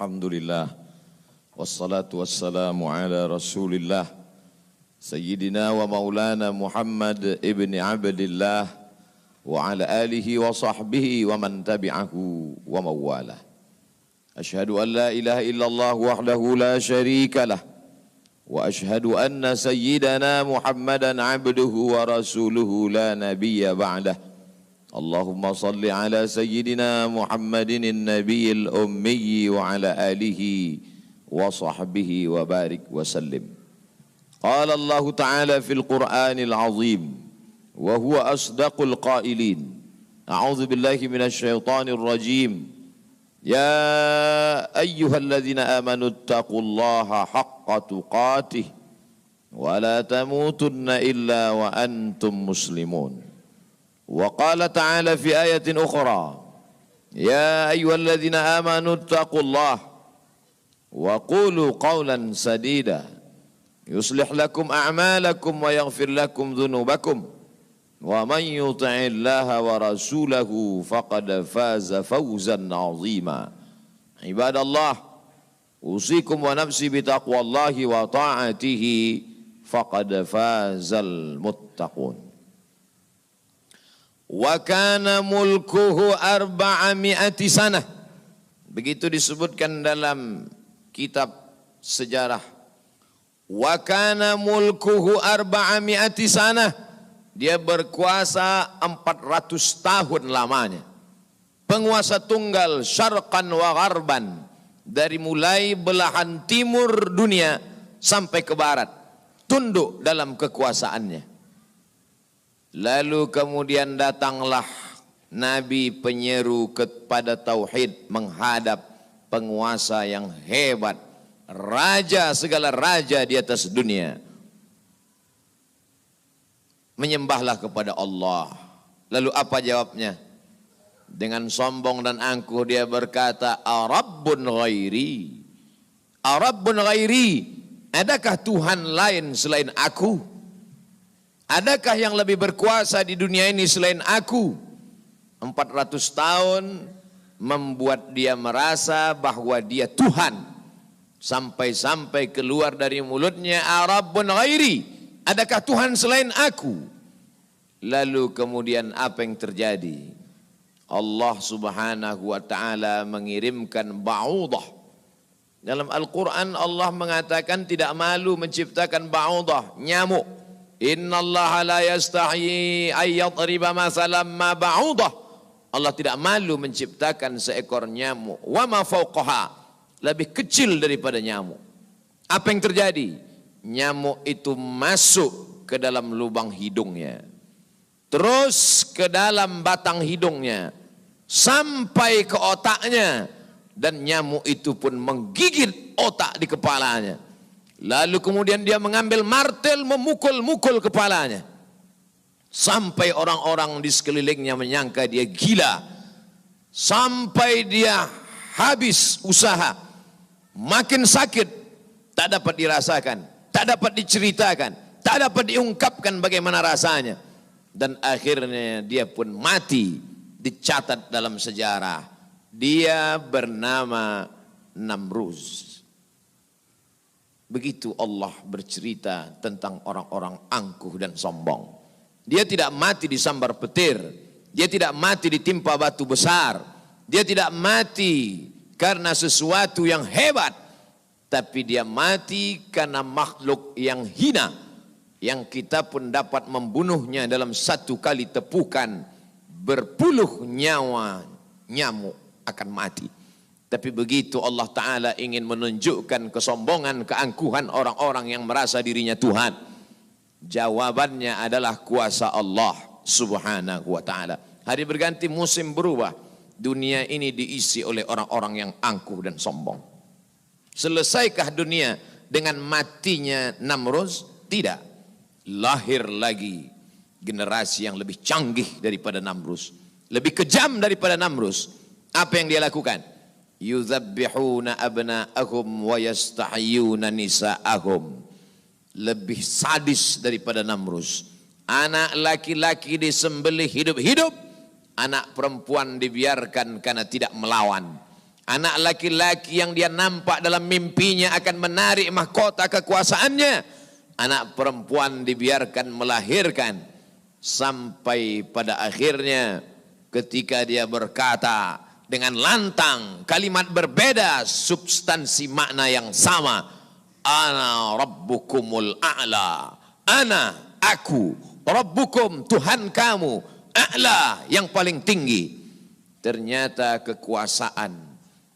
Alhamdulillah. Wassalatu wassalamu ala Rasulillah Sayyidina wa maulana Muhammad ibni Abdillah wa ala alihi wa sahbihi wa man tabi'ahu wa mawalah. Ashhadu an la ilaha illallah wahdahu la sharika lah wa ashhadu anna sayyidana Muhammadan abduhu wa rasuluhu la nabiyya ba'dah. Allahumma salli ala sayyidina Muhammadin an-nabiyil ummi wa ala alihi wa sahbihi wa barik wa sallim. Qala Allah Ta'ala fil Qur'anil azim wa huwa asdaqul qailin. A'udzu billahi minasy syaithanir rajim. Ya ayyuhalladzina amanu taqullaha haqqa tuqatih wa la tamutunna illa wa antum muslimun. وقال تعالى في آية أخرى يا أيها الذين آمنوا اتقوا الله وقولوا قولا سديدا يصلح لكم أعمالكم ويغفر لكم ذنوبكم ومن يطع الله ورسوله فقد فاز فوزا عظيما عباد الله أوصيكم ونفسي بتقوى الله وطاعته فقد فاز المتقون. Wa kana mulkuhu 400 sanah. Begitu disebutkan dalam kitab sejarah. Wa kana mulkuhu 400 sanah. Dia berkuasa 400 tahun lamanya. Penguasa tunggal syarqan wa gharban. Dari mulai belahan timur dunia sampai ke barat. Tunduk dalam kekuasaannya. Lalu kemudian datanglah Nabi penyeru kepada tauhid menghadap penguasa yang hebat, raja segala raja di atas dunia. Menyembahlah kepada Allah. Lalu apa jawabnya? Dengan sombong dan angkuh dia berkata, Arabbun ghairi, Arabbun ghairi, adakah Tuhan lain selain aku? Adakah yang lebih berkuasa di dunia ini selain aku? 400 tahun membuat dia merasa bahwa dia Tuhan. Sampai-sampai keluar dari mulutnya, Arabbun ghairi, adakah Tuhan selain aku? Lalu kemudian apa yang terjadi? Allah subhanahu wa ta'ala mengirimkan ba'udah. Dalam Al-Quran Allah mengatakan tidak malu menciptakan ba'udah, nyamuk. Inna Allah la yastahi ayyadriba masalam ma ba'udah. Allah tidak malu menciptakan seekor nyamuk. Wa ma fauqaha, lebih kecil daripada nyamuk. Apa yang terjadi? Nyamuk itu masuk ke dalam lubang hidungnya. Terus ke dalam batang hidungnya. Sampai ke otaknya. Dan nyamuk itu pun menggigit otak di kepalanya. Lalu kemudian dia mengambil martel memukul-mukul kepalanya. Sampai orang-orang di sekelilingnya menyangka dia gila. Sampai dia habis usaha. Makin sakit. Tak dapat dirasakan. Tak dapat diceritakan. Tak dapat diungkapkan bagaimana rasanya. Dan akhirnya dia pun mati. Dicatat dalam sejarah. Dia bernama Namruz. Begitu Allah bercerita tentang orang-orang angkuh dan sombong. Dia tidak mati disambar petir. Dia tidak mati ditimpa batu besar. Dia tidak mati karena sesuatu yang hebat. Tapi dia mati karena makhluk yang hina. Yang kita pun dapat membunuhnya dalam satu kali tepukan. Berpuluh nyawa nyamuk akan mati. Tapi begitu Allah Ta'ala ingin menunjukkan kesombongan, keangkuhan orang-orang yang merasa dirinya Tuhan. Jawabannya adalah kuasa Allah Subhanahu wa Ta'ala. Hari berganti, musim berubah. Dunia ini diisi oleh orang-orang yang angkuh dan sombong. Selesaikah dunia dengan matinya Namruz? Tidak. Lahir lagi generasi yang lebih canggih daripada Namruz. Lebih kejam daripada Namruz. Apa yang dia lakukan? Yuzabbihuna abna'ahum wa yastahyuna nisa'ahum. Lebih sadis daripada Namruz. Anak laki-laki disembelih hidup-hidup, anak perempuan dibiarkan karena tidak melawan. Anak laki-laki yang dia nampak dalam mimpinya akan menarik mahkota kekuasaannya. Anak perempuan dibiarkan melahirkan. Sampai pada akhirnya ketika dia berkata dengan lantang, kalimat berbeda, substansi makna yang sama. Ana rabbukumul a'la. Ana, aku, rabbukum, Tuhan kamu, a'la, yang paling tinggi. Ternyata kekuasaan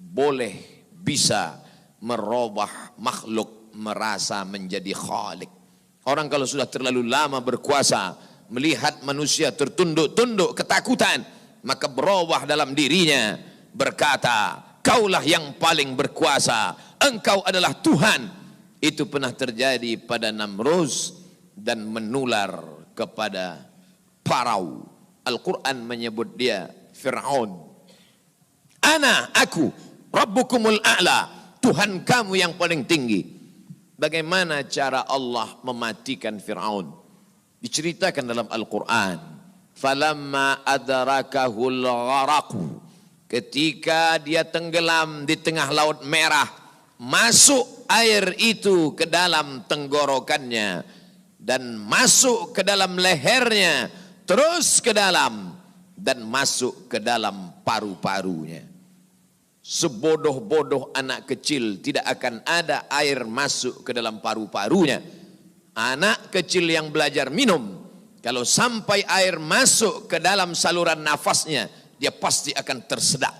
boleh bisa merubah makhluk merasa menjadi khalik. Orang kalau sudah terlalu lama berkuasa, melihat manusia tertunduk-tunduk ketakutan, maka berubah dalam dirinya, berkata, kaulah yang paling berkuasa, engkau adalah Tuhan. Itu pernah terjadi pada Namruz dan menular kepada Farao. Al-Quran menyebut dia Fir'aun. Ana, aku, Rabbukumul a'la, Tuhan kamu yang paling tinggi. Bagaimana cara Allah mematikan Fir'aun? Diceritakan dalam Al-Quran. Falamma adrakahul gharaqu, ketika dia tenggelam di tengah laut merah, masuk air itu ke dalam tenggorokannya dan masuk ke dalam lehernya, terus ke dalam dan masuk ke dalam paru-parunya. Sebodoh-bodoh anak kecil tidak akan ada air masuk ke dalam paru-parunya. Anak kecil yang belajar minum, kalau sampai air masuk ke dalam saluran nafasnya, dia pasti akan tersedak.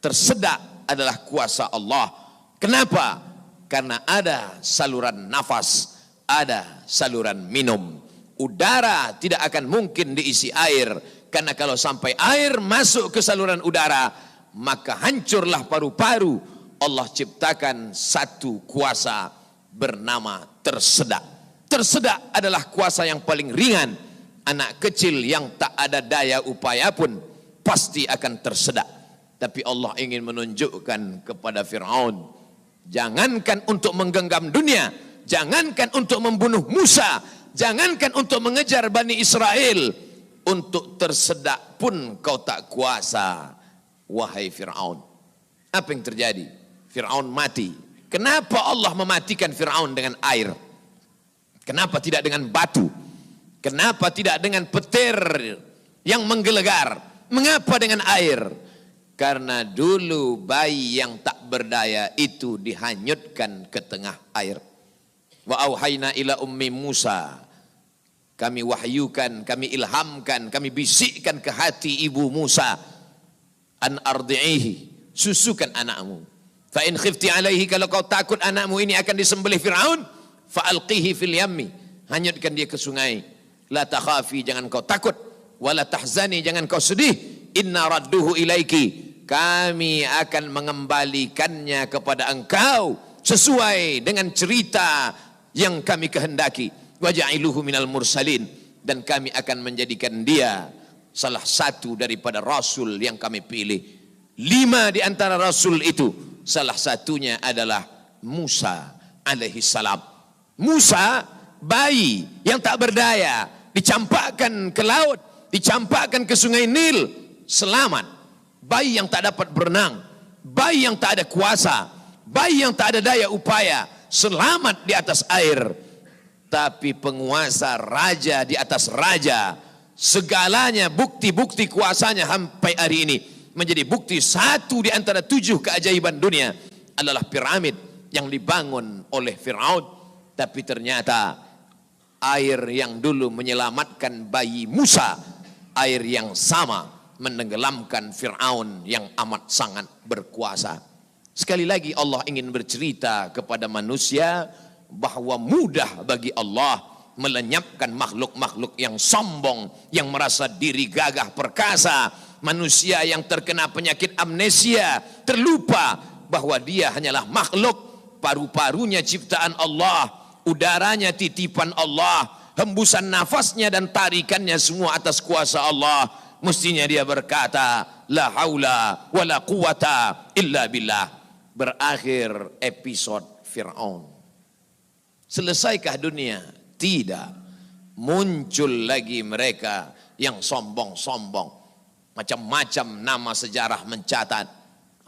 Tersedak adalah kuasa Allah. Kenapa? Karena ada saluran nafas, ada saluran minum. Udara tidak akan mungkin diisi air, karena kalau sampai air masuk ke saluran udara, maka hancurlah paru-paru. Allah ciptakan satu kuasa bernama tersedak. Tersedak adalah kuasa yang paling ringan. Anak kecil yang tak ada daya upaya pun pasti akan tersedak. Tapi Allah ingin menunjukkan kepada Fir'aun, jangankan untuk menggenggam dunia, jangankan untuk membunuh Musa, jangankan untuk mengejar Bani Israel, untuk tersedak pun kau tak kuasa, wahai Fir'aun. Apa yang terjadi? Fir'aun mati. Kenapa Allah mematikan Fir'aun dengan air? Kenapa tidak dengan batu? Kenapa tidak dengan petir yang menggelegar? Mengapa dengan air? Karena dulu bayi yang tak berdaya itu dihanyutkan ke tengah air. Wa auhayna ila ummi Musa, kami wahyukan, kami ilhamkan, kami bisikkan ke hati ibu Musa, an ardi'ihi, susukan anakmu. Fa in khifti alaihi, kalau kau takut anakmu ini akan disembelih Fir'aun, fa alqihi fil yammi, hanyutkan dia ke sungai. La takhafi, jangan kau takut, wala tahzani, jangan kau sedih, inna radduhu ilaiki, kami akan mengembalikannya kepada engkau sesuai dengan cerita yang kami kehendaki. Waja'iluhu minal mursalin, dan kami akan menjadikan dia salah satu daripada rasul yang kami pilih. 5 di antara rasul itu, salah satunya adalah Musa alaihi salam. Musa, bayi yang tak berdaya, dicampakkan ke laut, dicampakkan ke sungai Nil, selamat. Bayi yang tak dapat berenang, bayi yang tak ada kuasa, bayi yang tak ada daya upaya, selamat di atas air. Tapi penguasa, raja di atas raja, segalanya bukti-bukti kuasanya sampai hari ini menjadi bukti. Satu di antara 7 keajaiban dunia adalah piramid yang dibangun oleh Fir'aun. Tapi ternyata air yang dulu menyelamatkan bayi Musa, air yang sama menenggelamkan Fir'aun yang amat sangat berkuasa. Sekali lagi Allah ingin bercerita kepada manusia bahwa mudah bagi Allah melenyapkan makhluk-makhluk yang sombong, yang merasa diri gagah perkasa, manusia yang terkena penyakit amnesia, terlupa bahwa dia hanyalah makhluk, paru-parunya ciptaan Allah, udaranya titipan Allah, hembusan nafasnya dan tarikannya semua atas kuasa Allah. Mestinya dia berkata, la haula wa la quwata illa billah. Berakhir episode Fir'aun. Selesaikah dunia? Tidak. Muncul lagi mereka yang sombong-sombong. Macam-macam nama sejarah mencatat.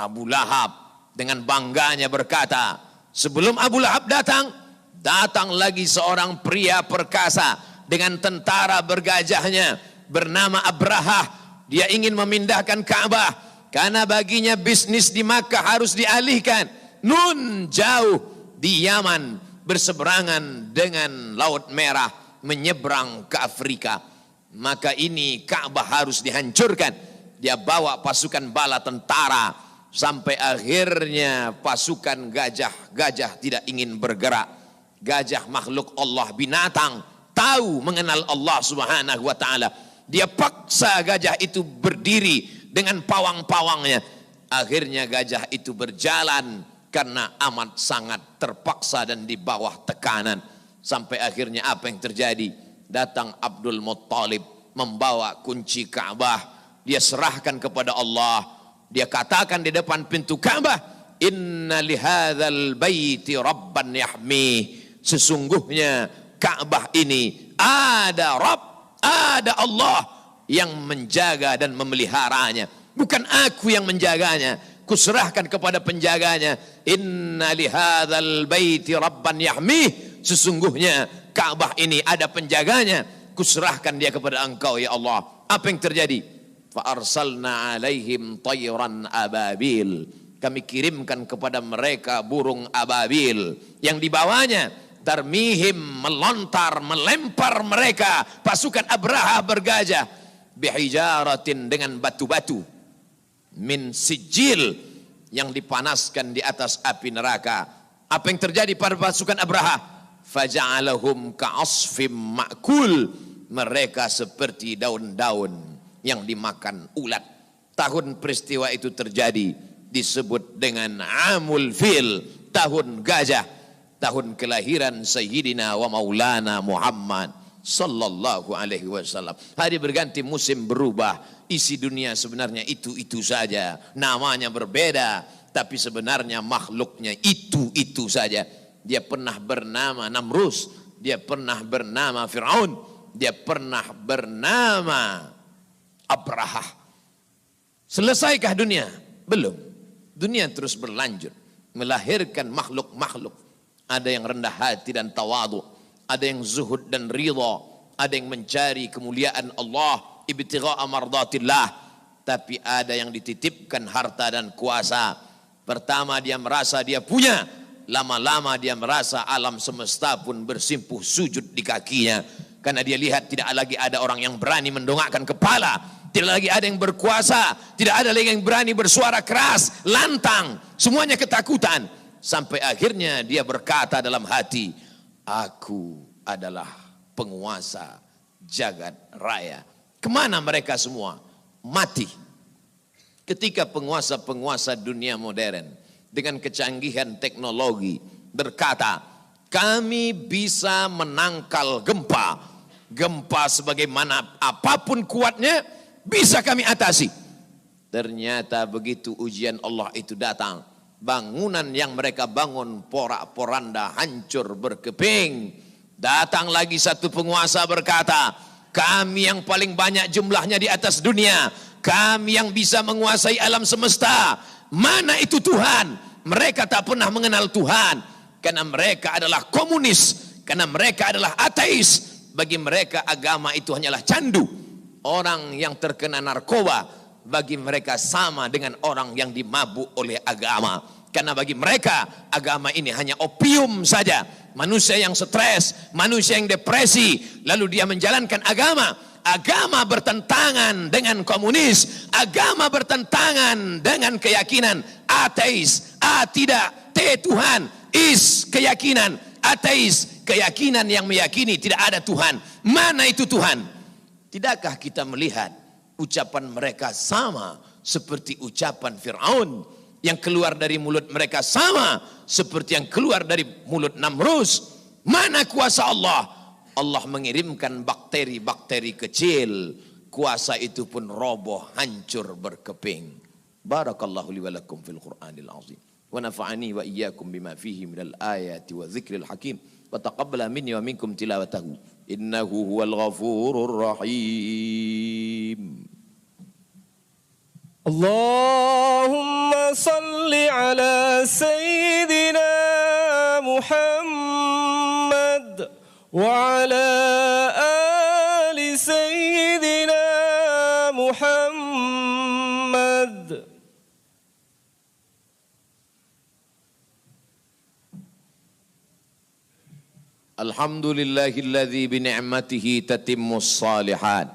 Abu Lahab dengan bangganya berkata, sebelum Abu Lahab datang lagi seorang pria perkasa dengan tentara bergajahnya bernama Abrahah. Dia ingin memindahkan Ka'bah karena baginya bisnis di Makkah harus dialihkan. Nun jauh di Yaman berseberangan dengan Laut Merah menyeberang ke Afrika. Maka ini Ka'bah harus dihancurkan. Dia bawa pasukan bala tentara sampai akhirnya pasukan gajah tidak ingin bergerak. Gajah makhluk Allah, binatang, tahu mengenal Allah Subhanahu wa taala. Dia paksa gajah itu berdiri dengan pawang-pawangnya. Akhirnya gajah itu berjalan karena amat sangat terpaksa dan di bawah tekanan. Sampai akhirnya apa yang terjadi? Datang Abdul Muttalib membawa kunci Ka'bah. Dia serahkan kepada Allah. Dia katakan di depan pintu Ka'bah, inna lihadzal baiti rabban yahmih. Sesungguhnya Ka'bah ini ada Rabb, ada Allah yang menjaga dan memeliharanya. Bukan aku yang menjaganya, kuserahkan kepada penjaganya. Inna lihadzal baiti rabban yahmih. Sesungguhnya Ka'bah ini ada penjaganya, kuserahkan dia kepada engkau ya Allah. Apa yang terjadi? Fa arsalna alaihim tayran ababil. Kami kirimkan kepada mereka burung ababil yang dibawanya tarmihim, melontar, melempar mereka pasukan Abraha bergajah bihijaratin, dengan batu-batu min sijil, yang dipanaskan di atas api neraka. Apa yang terjadi pada pasukan Abraha? Faja'alahum ka'asfim ma'kul. Mereka seperti daun-daun yang dimakan ulat. Tahun peristiwa itu terjadi disebut dengan Amul Fil, tahun gajah, tahun kelahiran Sayyidina wa Maulana Muhammad sallallahu alaihi wasallam. Hari berganti, musim berubah, isi dunia sebenarnya itu-itu saja, namanya berbeda, tapi sebenarnya makhluknya itu-itu saja. Dia pernah bernama Namrus, dia pernah bernama Fir'aun, dia pernah bernama Abrahah. Selesaikah dunia? Belum. Dunia terus berlanjut, melahirkan makhluk-makhluk. Ada yang rendah hati dan tawadu, ada yang zuhud dan ridha, ada yang mencari kemuliaan Allah, ibtigha'a mardatillah. Tapi ada yang dititipkan harta dan kuasa. Pertama dia merasa dia punya, lama-lama dia merasa alam semesta pun bersimpuh sujud di kakinya. Karena dia lihat tidak lagi ada orang yang berani mendongakkan kepala, tidak lagi ada yang berkuasa, tidak ada lagi yang berani bersuara keras, lantang, semuanya ketakutan. Sampai akhirnya dia berkata dalam hati, aku adalah penguasa jagat raya. Kemana mereka semua? Mati. Ketika penguasa-penguasa dunia modern dengan kecanggihan teknologi berkata, kami bisa menangkal gempa. Gempa sebagaimana apapun kuatnya bisa kami atasi. Ternyata begitu ujian Allah itu datang, bangunan yang mereka bangun porak-poranda, hancur berkeping. Datang lagi satu penguasa berkata, kami yang paling banyak jumlahnya di atas dunia, kami yang bisa menguasai alam semesta. Mana itu Tuhan? Mereka tak pernah mengenal Tuhan, karena mereka adalah komunis, karena mereka adalah ateis. Bagi mereka agama itu hanyalah candu. Orang yang terkena narkoba bagi mereka sama dengan orang yang dimabuk oleh agama. Karena bagi mereka agama ini hanya opium saja. Manusia yang stres, manusia yang depresi, lalu dia menjalankan agama. Agama bertentangan dengan komunis, agama bertentangan dengan keyakinan ateis. A tidak, T Tuhan, is keyakinan ateis, keyakinan yang meyakini tidak ada Tuhan. Mana itu Tuhan? Tidakkah kita melihat ucapan mereka sama seperti ucapan Fir'aun, yang keluar dari mulut mereka sama seperti yang keluar dari mulut Namrus? Mana kuasa Allah? Allah mengirimkan bakteri-bakteri kecil, kuasa itu pun roboh, hancur berkeping. Barakallahu li wa lakum fil Qur'anil azim. ونفعني وإياكم بما فيه من الآيات والذكر الحكيم وتقبل مني ومنكم تلاوته إنه هو الغفور الرحيم. اللهم صل صل على سيدنا محمد وعلى آل سيدنا محمد. الحمد لله الذي بنعمته تتم الصالحات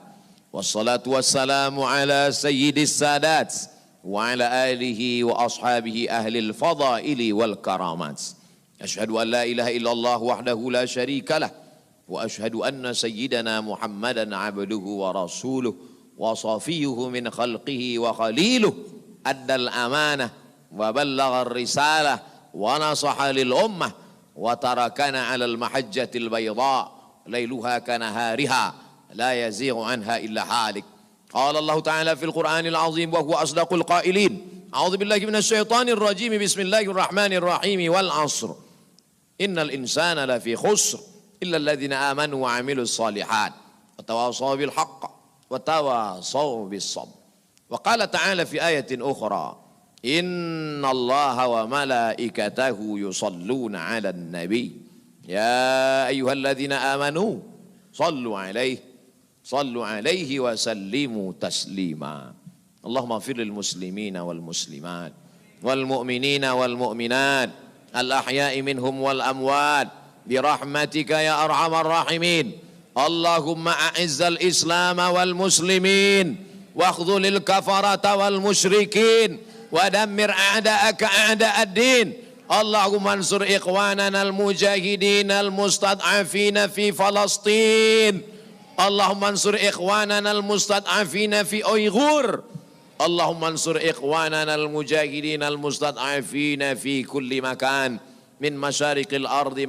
والصلاة والسلام على سيد السادات وعلى آله وأصحابه أهل الفضائل والكرامات. أشهد أن لا إله إلا الله وحده لا شريك له وأشهد أن سيدنا محمدا عبده ورسوله وصفيه من خلقه وخليله أدى الأمانة وبلغ الرسالة ونصح للأمة وتركنا على المحجة البيضاء ليلها كنهارها لا يزيغ عنها إلا هالك. قال الله تعالى في القرآن العظيم وهو أصدق القائلين: أعوذ بالله من الشيطان الرجيم، بسم الله الرحمن الرحيم، والعصر إن الإنسان لفي خسر إلا الذين آمنوا وعملوا الصالحات وتواصوا بالحق وتواصوا بالصبر. وقال تعالى في آية أخرى: إن الله وملائكته يصلون على النبي يا أيها الذين آمنوا صلوا عليه وسلموا تسليما. اللهم اغفر للمسلمين والمسلمات والمؤمنين والمؤمنات الأحياء منهم والأموات برحمتك يا أرحم الراحمين. اللهم أعز الإسلام والمسلمين واخذل الكفرة والمشركين ودمر أعداءك أعداء الدين. اللهم انصر إخواننا المجاهدين المستضعفين في فلسطين. اللهم انصر إخواننا المستضعفين في أيغور. اللهم انصر إخواننا المجاهدين المستضعفين في كل مكان من مشارق الأرض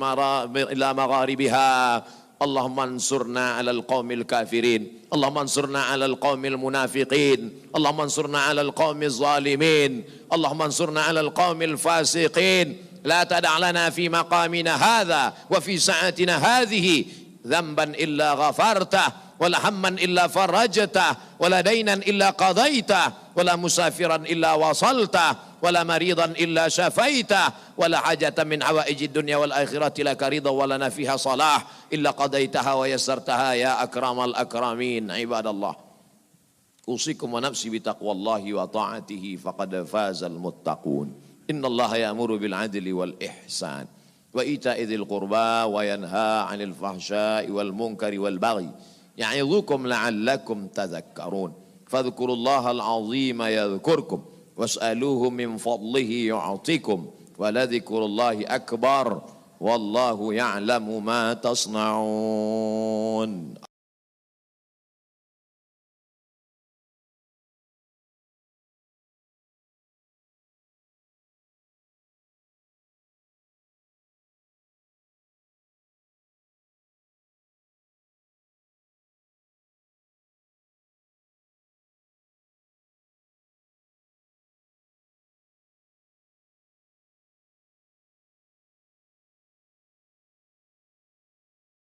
إلى مغاربها. اللهم انصرنا على القوم الكافرين، اللهم انصرنا على القوم المنافقين، اللهم انصرنا على القوم الظالمين، اللهم انصرنا على القوم الفاسقين. لا تدع لنا في مقامنا هذا وفي ساعتنا هذه ذنبا إلا غفرته، ولا هما إلا فرجته، ولا دينا إلا قضيته، ولا مسافرا إلا وصلته، ولا مريضا إلا شفيته، ولا حاجة من حوائج الدنيا والآخرة لك رضا ولنا فيها صلاح إلا قضيتها ويسرتها يا أكرم الأكرمين. عباد الله، أوصيكم ونفسي بتقوى الله وطاعته فقد فاز المتقون. إن الله يأمر بالعدل والإحسان وإيتاء ذي القربى وينهى عن الفحشاء والمنكر والبغي يعظكم لعلكم تذكرون. فاذكروا الله العظيم يذكركم واسألوه من فضله يعطيكم ولذكر الله أكبر والله يعلم ما تصنعون.